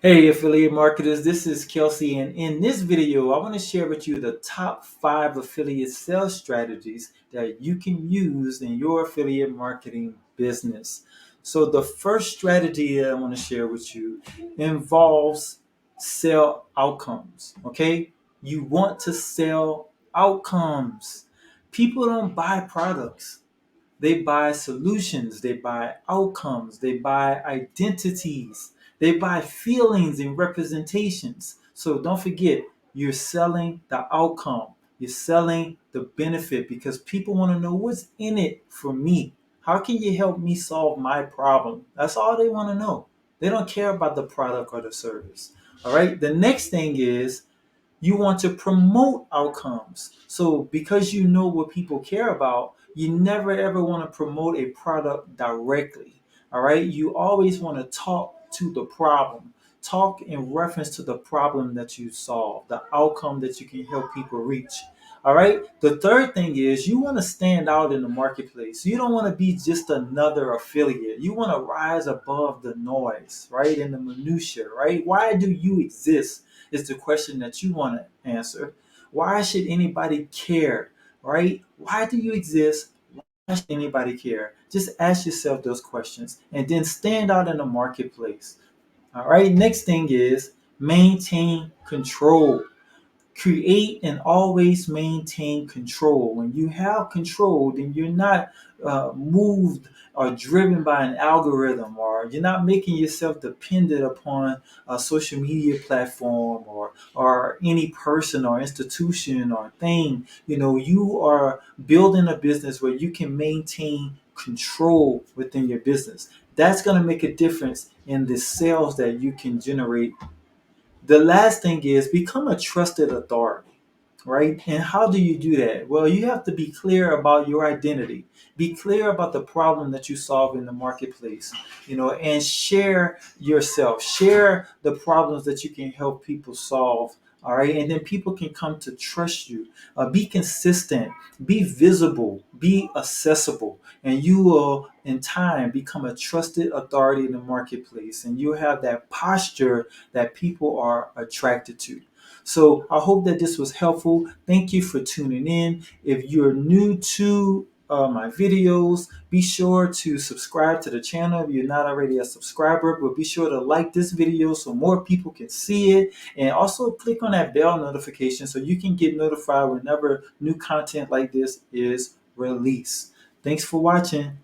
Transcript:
Hey, affiliate marketers, this is Kelsey, and in this video, I want to share with you the top 5 affiliate sales strategies that you can use in your affiliate marketing business. So, the first strategy that I want to share with you involves sell outcomes. Okay, you want to sell outcomes. People don't buy products. They buy solutions, they buy outcomes, they buy identities, they buy feelings and representations. So don't forget, you're selling the outcome, you're selling the benefit because people want to know what's in it for me. How can you help me solve my problem? That's all they want to know. They don't care about the product or the service. All right. The next thing is you want to promote outcomes. So because you know what people care about, you never ever want to promote a product directly. All right. You always want to talk to the problem, talk in reference to the problem that you solve, the outcome that you can help people reach. All right. The third thing is you want to stand out in the marketplace. You don't want to be just another affiliate. You want to rise above the noise, right? In the minutia, right? Why do you exist? Is the question that you want to answer. Why should anybody care, right? Why do you exist? Why should anybody care? Just ask yourself those questions and then stand out in the marketplace. All right. Next thing is maintain control. Create and always maintain control. When you have control, then you're not moved or driven by an algorithm, or you're not making yourself dependent upon a social media platform or any person or institution or thing. You are building a business where you can maintain control within your business. That's going to make a difference in the sales that you can generate. The last thing is become a trusted authority, right? And how do you do that? Well, you have to be clear about your identity. Be clear about the problem that you solve in the marketplace, and share yourself. Share the problems that you can help people solve. All right. And then people can come to trust you. Be consistent, be visible, be accessible, and you will, in time, become a trusted authority in the marketplace. And you have that posture that people are attracted to. So I hope that this was helpful. Thank you for tuning in. If you're new to my videos, be sure to subscribe to the channel if you're not already a subscriber, but be sure to like this video so more people can see it, and also click on that bell notification so you can get notified whenever new content like this is released. Thanks for watching.